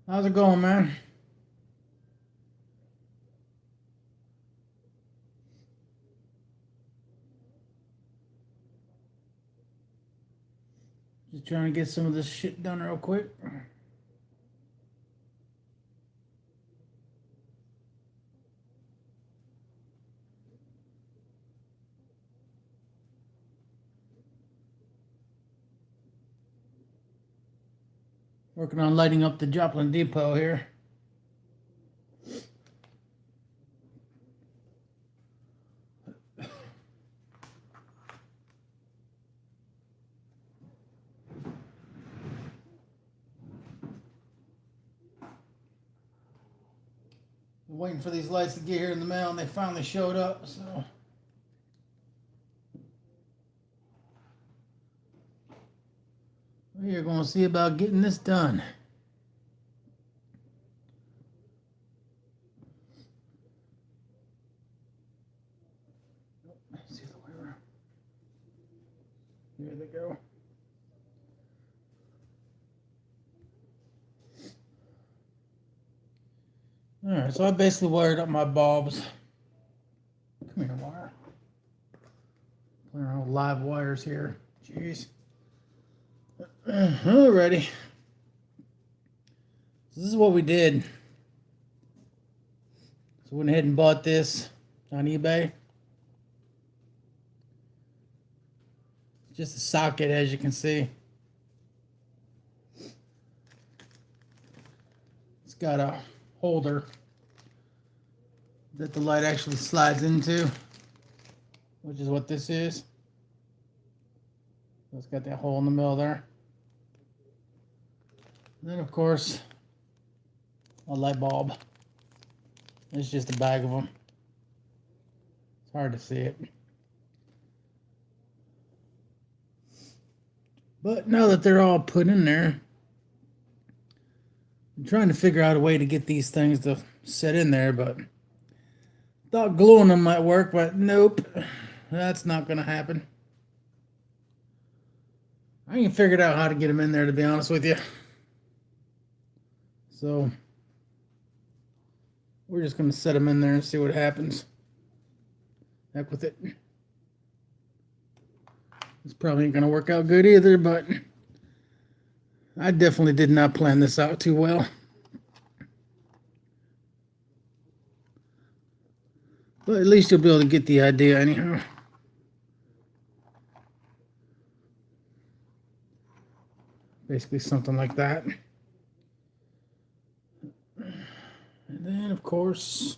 How's it going, man? Just trying to get some of this shit done real quick. Working on lighting up the Joplin Depot here. Waiting for these lights to get here in the mail, and they finally showed up, so we're going to see about getting this done. See the way around. Here they go. Alright, so I basically wired up my bulbs. Come here, wire. Playing around with live wires here. Jeez. Alrighty. So this is what we did. So went ahead and bought this on eBay. Just a socket, as you can see. It's got a holder that the light actually slides into, which is what this is. So it's got that hole in the middle there. And then, of course, a light bulb. It's just a bag of them. It's hard to see it. But now that they're all put in there, I'm trying to figure out a way to get these things to set in there, but thought gluing them might work, but nope, that's not going to happen. I ain't figured out how to get them in there, to be honest with you. So we're just going to set them in there and see what happens. Heck with it. This probably ain't going to work out good either, but I definitely did not plan this out too well. But at least you'll be able to get the idea anyhow. Basically something like that. And then, of course,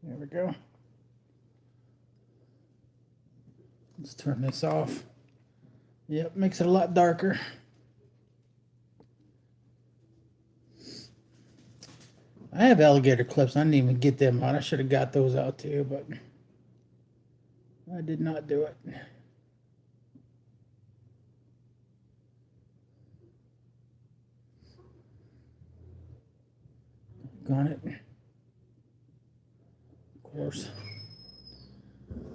there we go. Let's turn this off. Yep, makes it a lot darker. I have alligator clips. I didn't even get them out. I should have got those out too, but I did not do it. Got it. Of course.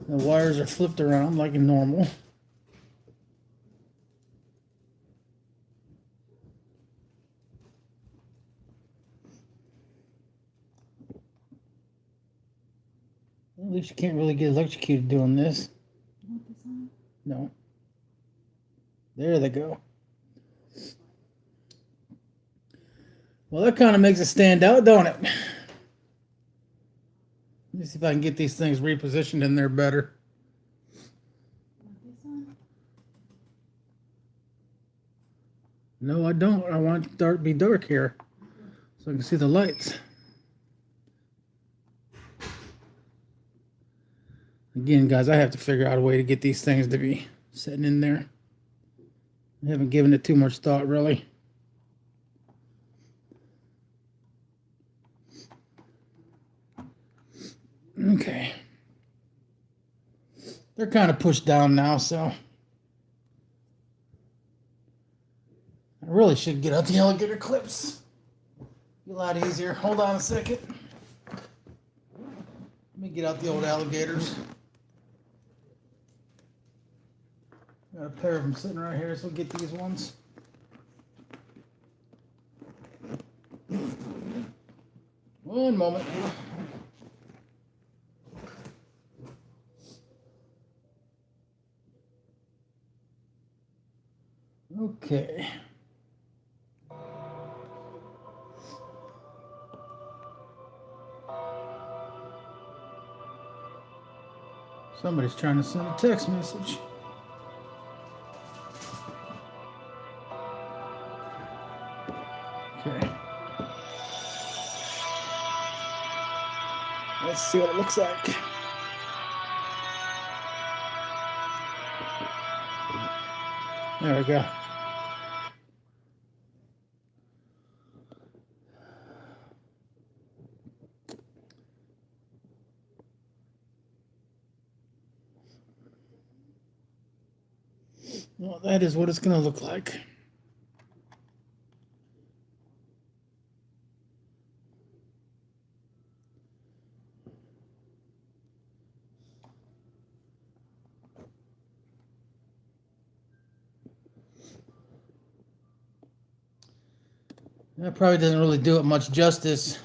The wires are flipped around like normal. At least you can't really get electrocuted doing this. No. There they go. Well, that kind of makes it stand out, don't it? Let me see if I can get these things repositioned in there better. No, I don't. I want it to be dark here so I can see the lights. Again, guys, I have to figure out a way to get these things to be sitting in there. I haven't given it too much thought, really. Okay. They're kind of pushed down now, so I really should get out the alligator clips. Be a lot easier. Hold on a second. Let me get out the old alligators. Got a pair of them sitting right here, so we'll get these ones. One moment. Okay. Somebody's trying to send a text message. Okay. Let's see what it looks like. There we go. Well, that is what it's going to look like. That probably doesn't really do it much justice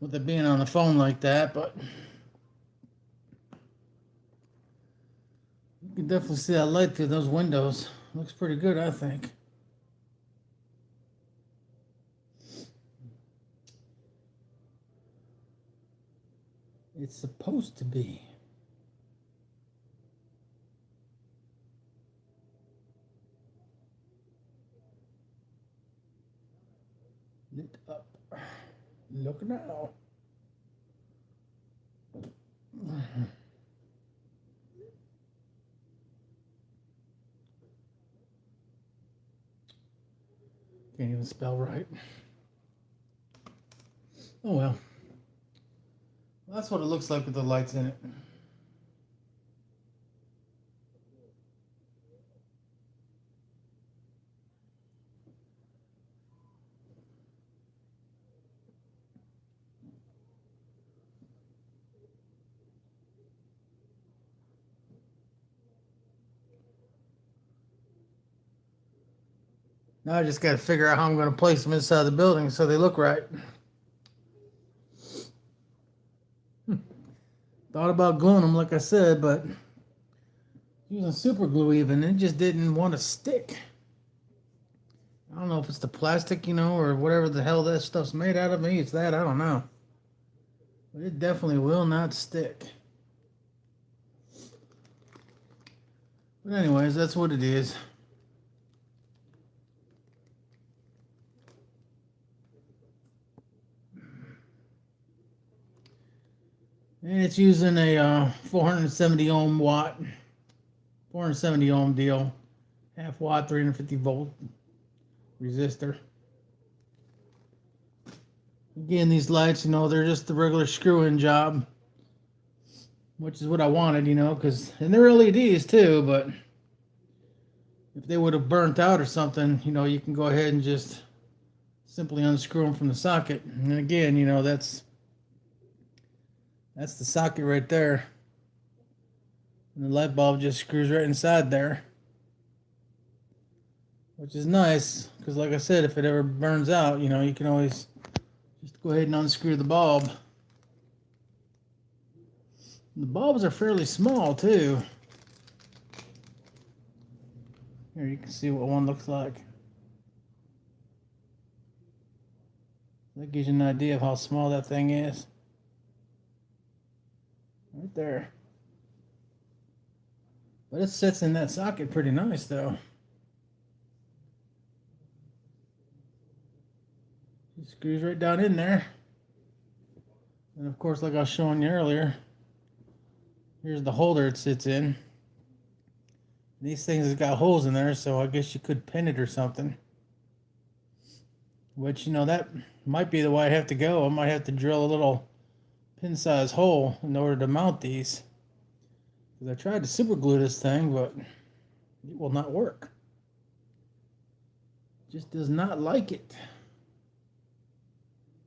with it being on the phone like that, but you can definitely see that light through those windows. Looks pretty good, I think. It's supposed to be. Lit up. Look now. Can't even spell right. Oh well. That's what it looks like with the lights in it. Now I just got to figure out how I'm going to place them inside the building so they look right. Thought about gluing them, like I said, but using super glue even, it just didn't want to stick. I don't know if it's the plastic, or whatever the hell that stuff's made out of. Maybe it's that, I don't know. But it definitely will not stick. But anyways, that's what it is. And it's using a 470 ohm deal, half watt, 350 volt resistor. Again, these lights, they're just the regular screw-in job, which is what I wanted, because, and they're LEDs too, but if they would have burnt out or something, you can go ahead and just simply unscrew them from the socket. And again, that's the socket right there. And the light bulb just screws right inside there. Which is nice, because like I said, if it ever burns out, you can always just go ahead and unscrew the bulb. The bulbs are fairly small, too. Here, you can see what one looks like. That gives you an idea of how small that thing is. Right there. But it sits in that socket pretty nice, though. It screws right down in there. And of course, like I was showing you earlier, here's the holder it sits in. These things have got holes in there, so I guess you could pin it or something. Which, that might be the way I have to go. I might have to drill a little pin-size hole in order to mount these. Because I tried to super glue this thing, but it will not work. It just does not like it.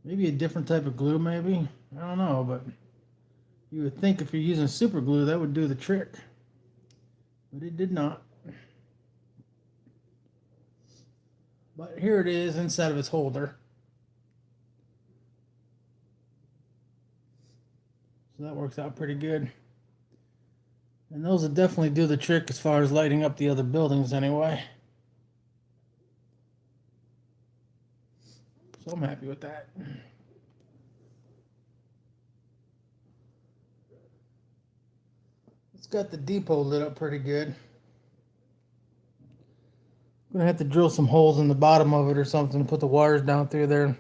Maybe a different type of glue, maybe. I don't know, but you would think if you're using super glue, that would do the trick. but it did not. But here it is inside of its holder. So that works out pretty good. And those will definitely do the trick as far as lighting up the other buildings anyway. So I'm happy with that. It's got the depot lit up pretty good. I'm gonna have to drill some holes in the bottom of it or something to put the wires down through there.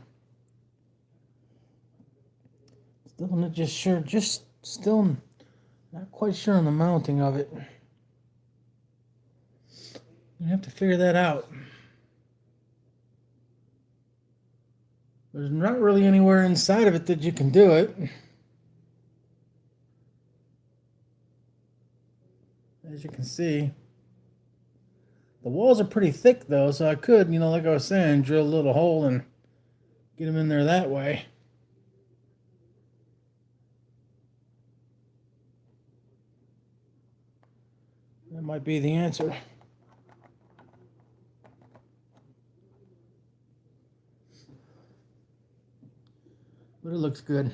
Still not just sure, still not quite sure on the mounting of it. You have to figure that out. There's not really anywhere inside of it that you can do it. As you can see. The walls are pretty thick though, so I could, like I was saying, drill a little hole and get them in there that way. That might be the answer. But it looks good.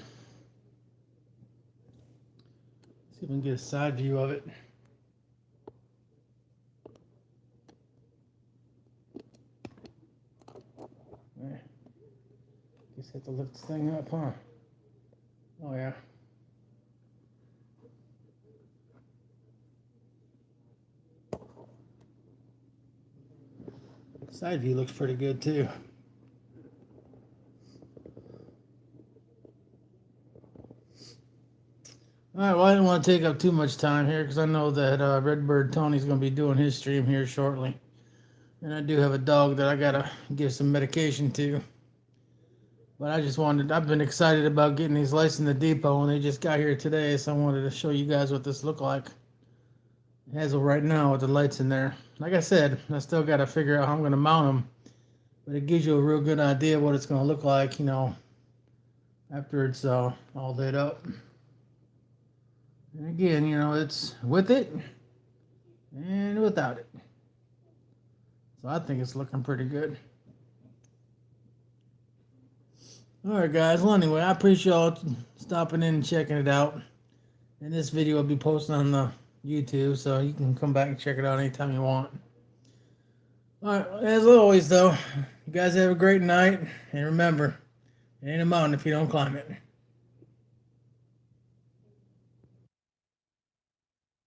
See if we can get a side view of it. There. Just have to lift this thing up, huh? Oh yeah. Side view looks pretty good too. Alright, well I didn't want to take up too much time here because I know that Redbird Tony's going to be doing his stream here shortly. And I do have a dog that I got to give some medication to. But I've been excited about getting these lights in the depot and they just got here today, so I wanted to show you guys what this look like. As of right now with the lights in there. Like I said, I still got to figure out how I'm going to mount them. But it gives you a real good idea what it's going to look like, after it's all lit up. And again, it's with it and without it. So I think it's looking pretty good. Alright guys, well anyway, I appreciate y'all stopping in and checking it out. And this video will be posted on the YouTube, so you can come back and check it out anytime you want. Alright, as always though, you guys have a great night, and remember, it ain't a mountain if you don't climb it.